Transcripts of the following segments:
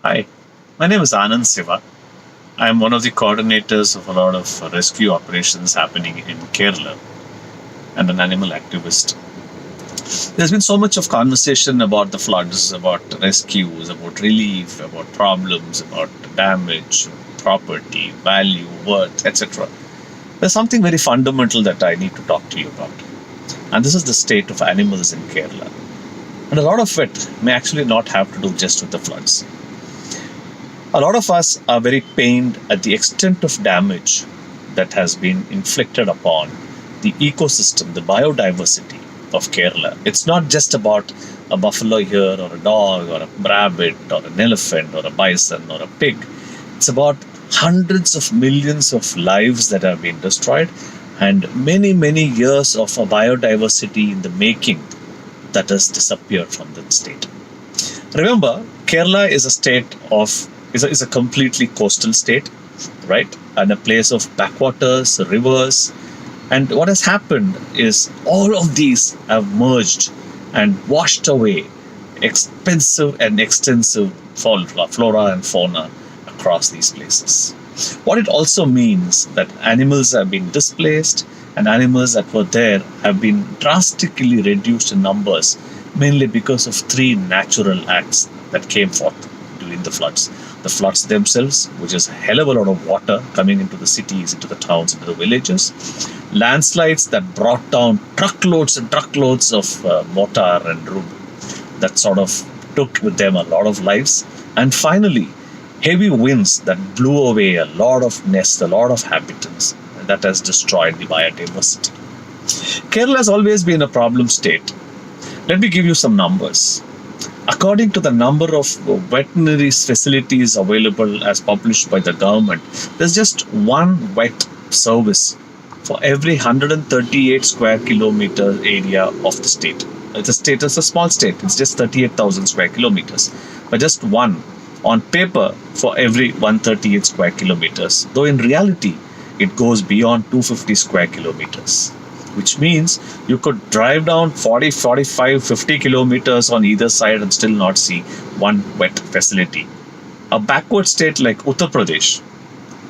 Hi, my name is Anand Siva. I am one of the coordinators of a lot of rescue operations happening in Kerala and an animal activist. There's been so much of conversation about the floods, about rescues, about relief, about problems, about damage, property, value, worth, etc. There's something very fundamental that I need to talk to you about. And this is the state of animals in Kerala. And a lot of it may actually not have to do just with the floods. A lot of us are very pained at the extent of damage that has been inflicted upon the ecosystem, the biodiversity of Kerala. It's not just about a buffalo here, or a dog, or a rabbit, or an elephant, or a bison, or a pig. It's about hundreds of millions of lives that have been destroyed and many, many years of a biodiversity in the making that has disappeared from the state. Remember, Kerala is a state of is a completely coastal state, right? And a place of backwaters, rivers. And what has happened is all of these have merged and washed away expensive and extensive flora and fauna across these places. What it also means that animals have been displaced and animals that were there have been drastically reduced in numbers, mainly because of three natural acts that came forth during the floods. The floods themselves, which is a hell of a lot of water coming into the cities, into the towns, into the villages. Landslides that brought down truckloads and truckloads of mortar and rubble that sort of took with them a lot of lives. And finally, heavy winds that blew away a lot of nests, a lot of habitats, and that has destroyed the biodiversity. Kerala has always been a problem state. Let me give you some numbers. According to the number of veterinary facilities available as published by the government, there's just one vet service for every 138 square kilometer area of the state. The state is a small state, it's just 38,000 square kilometers, but just one on paper for every 138 square kilometers, though in reality it goes beyond 250 square kilometers, which means you could drive down 40, 45, 50 kilometers on either side and still not see one vet facility. A backward state like Uttar Pradesh,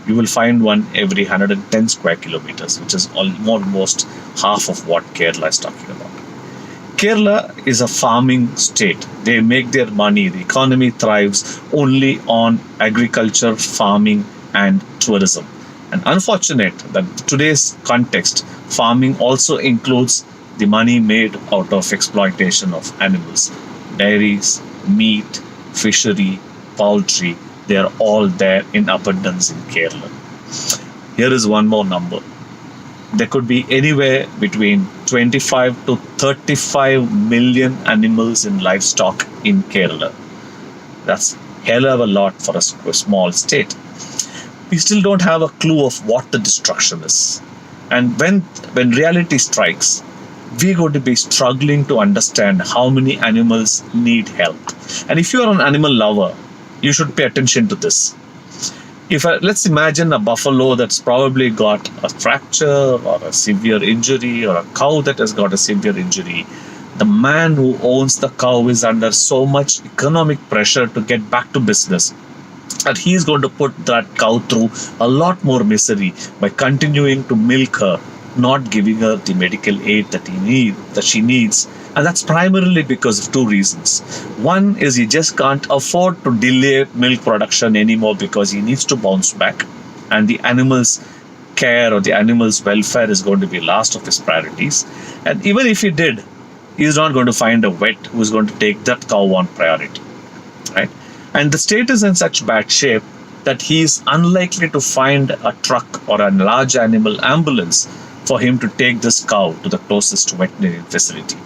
you will find one every 110 square kilometers, which is almost half of what Kerala is talking about. Kerala is a farming state. They make their money, the economy thrives only on agriculture, farming, and tourism. And unfortunate that today's context, farming also includes the money made out of exploitation of animals. Dairies, meat, fishery, poultry, they are all there in abundance in Kerala. Here is one more number. There could be anywhere between 25 to 35 million animals in livestock in Kerala. That's hell of a lot for a small state. We still don't have a clue of what the destruction is. And when reality strikes, we're going to be struggling to understand how many animals need help. And if you are an animal lover, you should pay attention to this. Let's imagine a buffalo that's probably got a fracture or a severe injury, or a cow that has got a severe injury. The man who owns the cow is under so much economic pressure to get back to business that he is going to put that cow through a lot more misery by continuing to milk her, not giving her the medical aid that she needs. And that's primarily because of two reasons. One is he just can't afford to delay milk production anymore because he needs to bounce back, and the animal's care or the animal's welfare is going to be last of his priorities. And even if he did, he's not going to find a vet who's going to take that cow on priority, right? And the state is in such bad shape that he is unlikely to find a truck or a large animal ambulance for him to take this cow to the closest veterinary facility.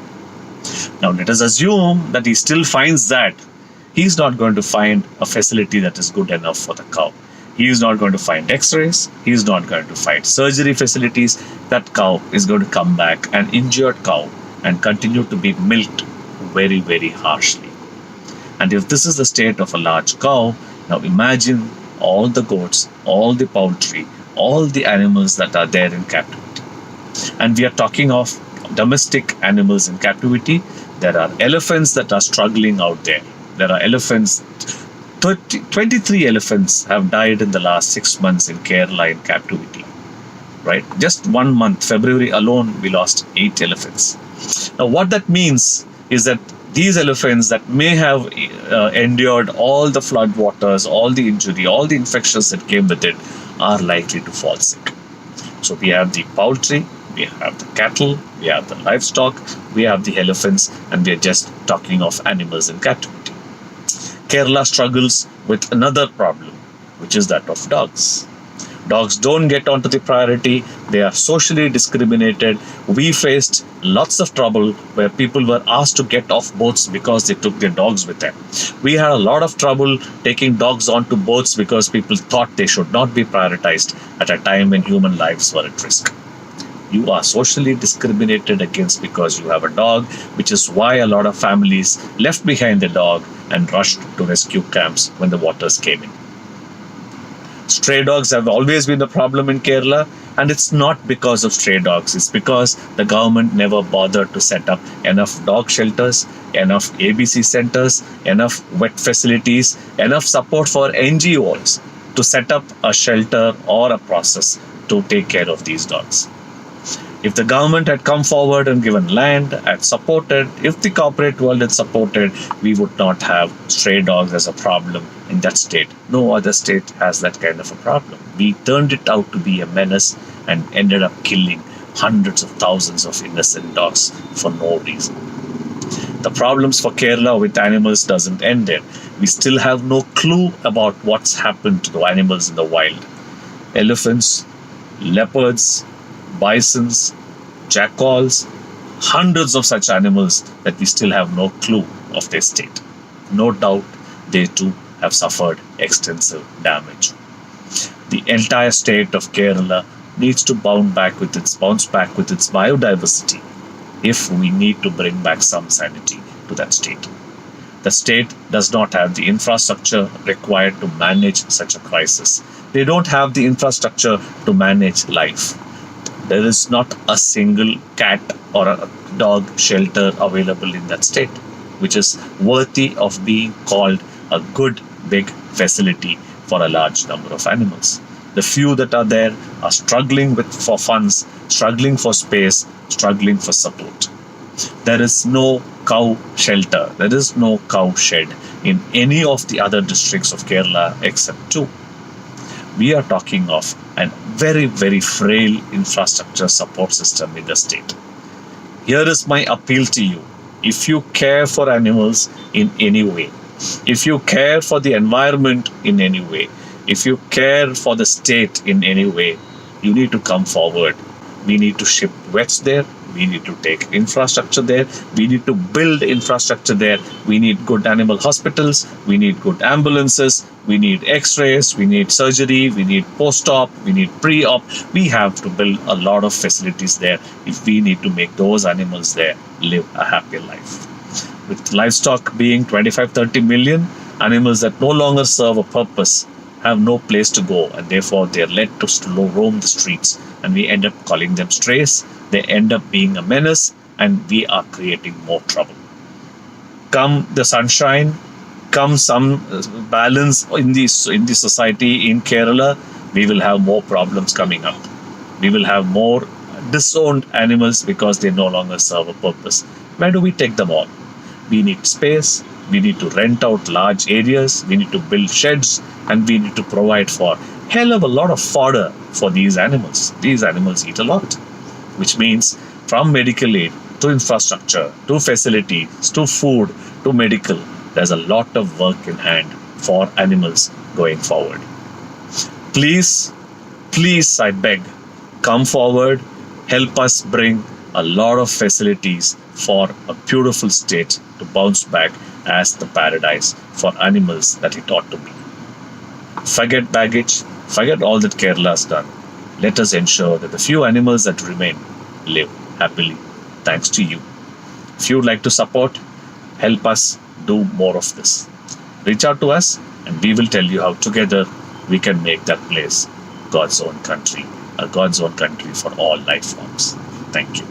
Now, let us assume that he still finds that. He's not going to find a facility that is good enough for the cow. He is not going to find x-rays. He is not going to find surgery facilities. That cow is going to come back an injured cow and continue to be milked very, very harshly. And if this is the state of a large cow, now imagine all the goats, all the poultry, all the animals that are there in captivity. And we are talking of domestic animals in captivity. There are elephants that are struggling out there. There are elephants 23 elephants have died in the last 6 months in Kerala in captivity. Right? Just 1 month, February alone, we lost 8 elephants. Now, what that means is that these elephants that may have endured all the flood waters, all the injury, all the infections that came with it, are likely to fall sick. So we have the poultry, we have the cattle, we have the livestock, we have the elephants, and we are just talking of animals in captivity. Kerala struggles with another problem, which is that of dogs. Dogs don't get onto the priority. They are socially discriminated. We faced lots of trouble where people were asked to get off boats because they took their dogs with them. We had a lot of trouble taking dogs onto boats because people thought they should not be prioritized at a time when human lives were at risk. You are socially discriminated against because you have a dog, which is why a lot of families left behind the dog and rushed to rescue camps when the waters came in. Stray dogs have always been a problem in Kerala, and it's not because of stray dogs. It's because the government never bothered to set up enough dog shelters, enough ABC centers, enough vet facilities, enough support for NGOs to set up a shelter or a process to take care of these dogs. If the government had come forward and given land, had supported, if the corporate world had supported, we would not have stray dogs as a problem in that state. No other state has that kind of a problem. We turned it out to be a menace and ended up killing hundreds of thousands of innocent dogs for no reason. The problems for Kerala with animals doesn't end there. We still have no clue about what's happened to the animals in the wild. Elephants, leopards, bisons, jackals, hundreds of such animals that we still have no clue of their state. No doubt they too have suffered extensive damage. The entire state of Kerala needs to bounce back with its biodiversity if we need to bring back some sanity to that state. The state does not have the infrastructure required to manage such a crisis. They don't have the infrastructure to manage life. There is not a single cat or a dog shelter available in that state, which is worthy of being called a good big facility for a large number of animals. The few that are there are struggling for funds, struggling for space, struggling for support. There is no cow shelter, there is no cow shed in any of the other districts of Kerala except 2. We are talking of a very, very frail infrastructure support system in the state. Here is my appeal to you. If you care for animals in any way, if you care for the environment in any way, if you care for the state in any way, you need to come forward. We need to ship vets there. We need to take infrastructure there. We need to build infrastructure there. We need good animal hospitals. We need good ambulances. We need x-rays. We need surgery. We need post-op. We need pre-op. We have to build a lot of facilities there if we need to make those animals there live a happy life. With livestock being 25-30 million, animals that no longer serve a purpose have no place to go, and therefore they are led to roam the streets, and we end up calling them strays. They end up being a menace, and we are creating more trouble. Come the sunshine, come some balance in the society in Kerala, we will have more problems coming up. We will have more disowned animals because they no longer serve a purpose. Where do we take them all? We need space. We need to rent out large areas. We need to build sheds, and we need to provide for hell of a lot of fodder for these animals. These animals eat a lot, which means from medical aid to infrastructure to facilities to food to medical, there's a lot of work in hand for animals going forward. Please, I beg, come forward, help us bring a lot of facilities for a beautiful state to bounce back as the paradise for animals that it ought to be. Forget baggage, forget all that Kerala has done. Let us ensure that the few animals that remain live happily, thanks to you. If you would like to support, help us do more of this. Reach out to us, and we will tell you how together we can make that place God's own country, a God's own country for all life forms. Thank you.